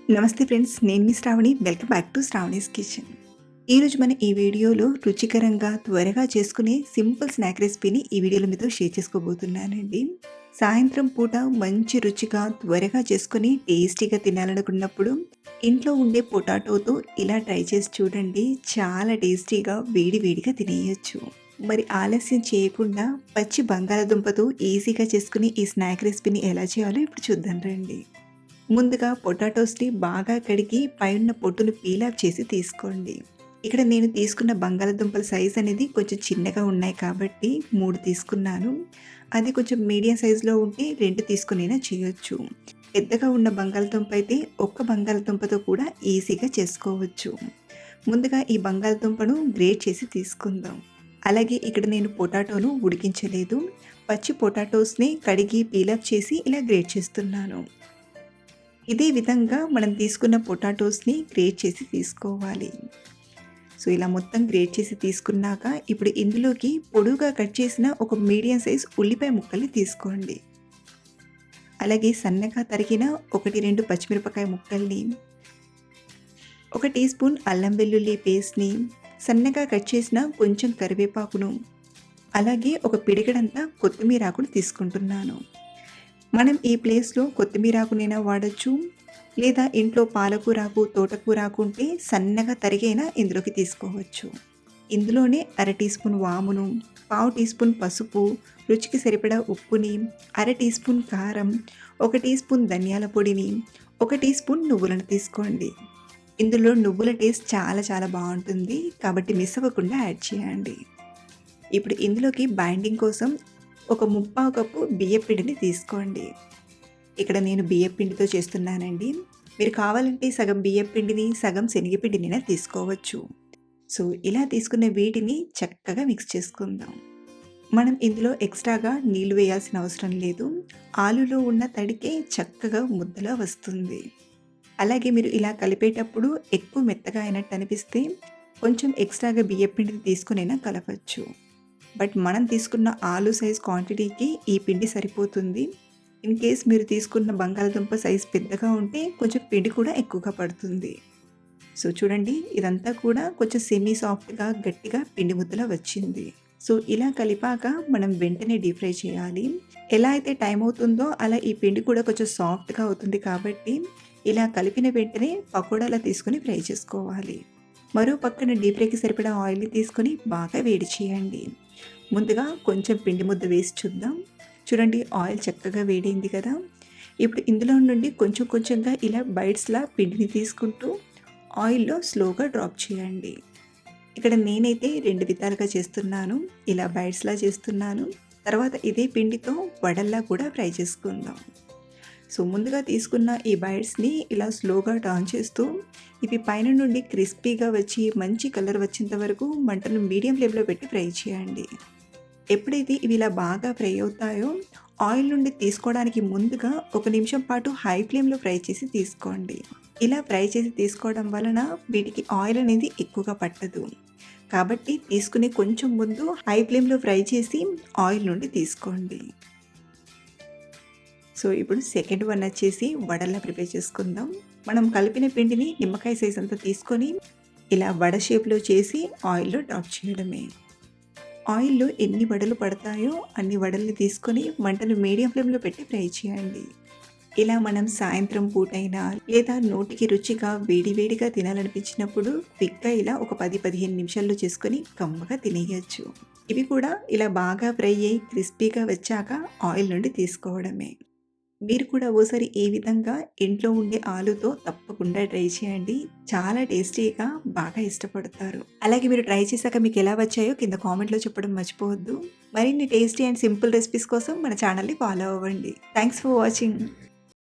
నమస్తే ఫ్రెండ్స్, నేను మీ Shravani. Welcome back to Shravani's kitchen. ఈరోజు మన ఈ వీడియోలో రుచికరంగా త్వరగా చేసుకునే సింపుల్ స్నాక్ రెసిపీని ఈ వీడియోలో మీతో షేర్ చేసుకోబోతున్నానండి. సాయంత్రం పూట మంచి రుచిగా త్వరగా చేసుకొని టేస్టీగా తినాలనుకున్నప్పుడు ఇంట్లో ఉండే పొటాటోతో ఇలా ట్రై చేసి చూడండి. చాలా టేస్టీగా వేడి వేడిగా తినేయచ్చు. మరి ఆలస్యం చేయకుండా పచ్చి బంగాళాదుంపతో ఈజీగా చేసుకుని ఈ స్నాక్ రెసిపీని ఎలా చేయాలో ఇప్పుడు చూద్దాం రండి. ముందుగా పొటాటోస్‌ని బాగా కడిగి పైనున్న పొట్టును పీల్ ఆఫ్ చేసి తీసుకోండి. ఇక్కడ నేను తీసుకున్న బంగాళాదుంపల సైజ్ అనేది కొంచెం చిన్నగా ఉన్నాయి కాబట్టి 3 తీసుకున్నాను. అది కొంచెం మీడియం సైజులో ఉంటే 2 తీసుకొనైనా చేయొచ్చు. పెద్దగా ఉన్న బంగాళాదుంప అయితే ఒక్క బంగాళాదుంపతో కూడా ఈజీగా చేసుకోవచ్చు. ముందుగా ఈ బంగాళాదుంపను గ్రేట్ చేసి తీసుకుందాం. అలాగే ఇక్కడ నేను పొటాటోను ఉడికించలేదు. పచ్చి పొటాటోస్‌ని కడిగి పీల్ ఆఫ్ చేసి ఇలా గ్రేట్ చేస్తున్నాను. ఇదే విధంగా మనం తీసుకున్న పొటాటోస్‌ని గ్రేట్ చేసి తీసుకోవాలి. సో, ఇలా మొత్తం గ్రేట్ చేసి తీసుకున్నాక ఇప్పుడు ఇందులోకి పొడువుగా కట్ చేసిన ఒక మీడియం సైజ్ ఉల్లిపాయ ముక్కల్ని తీసుకోండి. అలాగే సన్నగా తరిగిన 1, 2 పచ్చిమిరపకాయ ముక్కల్ని, 1 టీ స్పూన్ అల్లం వెల్లుల్లి పేస్ట్‌ని, సన్నగా కట్ చేసిన కొంచెం కరివేపాకును, అలాగే ఒక పిడికెడంతా కొత్తిమీర ఆకును తీసుకుంటున్నాను. మనం ఈ ప్లేస్‌లో కొత్తిమీరాకునైనా వాడచ్చు. లేదా ఇంట్లో పాలకూరాకు, తోటకూరాకు ఉంటే సన్నగా తరిగైనా ఇందులోకి తీసుకోవచ్చు. ఇందులోనే అర టీ స్పూన్ వామును, పావు టీ స్పూన్ పసుపు, రుచికి సరిపడా ఉప్పుని, అర టీ స్పూన్ కారం, 1 టీ స్పూన్ ధనియాల పొడిని, 1 టీ స్పూన్ నువ్వులను తీసుకోండి. ఇందులో నువ్వుల టేస్ట్ చాలా బాగుంటుంది కాబట్టి మిస్ అవ్వకుండా యాడ్ చేయండి. ఇప్పుడు ఇందులోకి బైండింగ్ కోసం ఒక ముప్పావు కప్పు బియ్యపిండిని తీసుకోండి. ఇక్కడ నేను బియ్యపిండితో చేస్తున్నానండి. మీరు కావాలంటే సగం బియ్యపిండిని, సగం శనగపిండినైనా తీసుకోవచ్చు. సో, ఇలా తీసుకున్న వీటిని చక్కగా మిక్స్ చేసుకుందాం. మనం ఇందులో ఎక్స్ట్రాగా నీళ్లు వేయాల్సిన అవసరం లేదు. ఆలులో ఉన్న తడికే చక్కగా ముద్దలా వస్తుంది. అలాగే మీరు ఇలా కలిపేటప్పుడు ఎక్కువ మెత్తగా అయినట్టు అనిపిస్తే కొంచెం ఎక్స్ట్రాగా బియ్యపిండిని తీసుకునైనా కలపచ్చు. బట్ మనం తీసుకున్న ఆలు సైజ్ క్వాంటిటీకి ఈ పిండి సరిపోతుంది. ఇన్ కేస్ మీరు తీసుకున్న బంగాళాదుంప సైజ్ పెద్దగా ఉంటే కొంచెం పిండి కూడా ఎక్కువగా పడుతుంది. సో, చూడండి ఇదంతా కూడా కొంచెం సెమీ సాఫ్ట్‌గా గట్టిగా పిండి ముద్దలా వచ్చింది. సో, ఇలా కలిపాక మనం వెంటనే డీప్ ఫ్రై చేయాలి. ఎలా అయితే టైం అవుతుందో అలా ఈ పిండి కూడా కొంచెం సాఫ్ట్‌గా అవుతుంది కాబట్టి ఇలా కలిపిన వెంటనే పకోడాలా తీసుకొని ఫ్రై చేసుకోవాలి. మరో పక్కన డీప్ ఫ్రైకి సరిపడా ఆయిల్‌ని తీసుకొని బాగా వేడి చేయండి. ముందుగా కొంచెం పిండి ముద్ద వేసి చూద్దాం. చూడండి ఆయిల్ చక్కగా వేడైంది కదా! ఇప్పుడు ఇందులో నుండి కొంచెంగా ఇలా బైట్స్‌లా పిండిని తీసుకుంటూ ఆయిల్‌లో స్లోగా డ్రాప్ చేయండి. ఇక్కడ నేనైతే 2 విధాలుగా చేస్తున్నాను. ఇలా బైట్స్‌లా చేస్తున్నాను. తర్వాత ఇదే పిండితో వడల్లా కూడా ఫ్రై చేసుకుందాం. సో, ముందుగా తీసుకున్న ఈ బైట్స్‌ని ఇలా స్లోగా టర్న్ చేస్తూ ఇవి పైన నుండి క్రిస్పీగా వచ్చి మంచి కలర్ వచ్చేంత వరకు మంటను మీడియం ఫ్లేమ్‌లో పెట్టి ఫ్రై చేయండి. ఎప్పుడైతే ఇవి ఇలా బాగా ఫ్రై అవుతాయో ఆయిల్ నుండి తీసుకోవడానికి ముందుగా 1 నిమిషం పాటు హై ఫ్లేమ్‌లో ఫ్రై చేసి తీసుకోండి. ఇలా ఫ్రై చేసి తీసుకోవడం వలన వీటికి ఆయిల్ అనేది ఎక్కువగా పట్టదు. కాబట్టి తీసుకునే కొంచెం ముందు హై ఫ్లేమ్‌లో ఫ్రై చేసి ఆయిల్ నుండి తీసుకోండి. సో, ఇప్పుడు సెకండ్ వన్ వచ్చేసి వడల్లా ప్రిపేర్ చేసుకుందాం. మనం కలిపిన పిండిని నిమ్మకాయ సైజ్ అంతా తీసుకొని ఇలా వడ షేప్‌లో చేసి ఆయిల్‌లో డ్రాప్ చేయడమే. ఆయిల్‌లో ఎన్ని వడలు పడతాయో అన్ని వడల్ని తీసుకొని మంటను మీడియం ఫ్లేమ్‌లో పెట్టి ఫ్రై చేయండి. ఇలా మనం సాయంత్రం పూటైనా లేదా నోటికి రుచిగా వేడివేడిగా తినాలనిపించినప్పుడు క్విక్‌గా ఇలా ఒక 10, 15 నిమిషాల్లో చేసుకొని కమ్మగా తినేయొచ్చు. ఇవి కూడా ఇలా బాగా ఫ్రై అయ్యి క్రిస్పీగా వచ్చాక ఆయిల్ నుండి తీసుకోవడమే. మీరు కూడా ఓసారి ఈ విధంగా ఇంట్లో ఉండే ఆలుతో తప్పకుండా ట్రై చేయండి. చాలా టేస్టీగా బాగా ఇష్టపడతారు. అలాగే మీరు ట్రై చేశాక మీకు ఎలా వచ్చాయో కింద కామెంట్‌లో చెప్పడం మర్చిపోవద్దు. మరిన్ని టేస్టీ అండ్ సింపుల్ రెసిపీస్ కోసం మన ఛానల్‌ని ఫాలో అవ్వండి. Thanks for watching.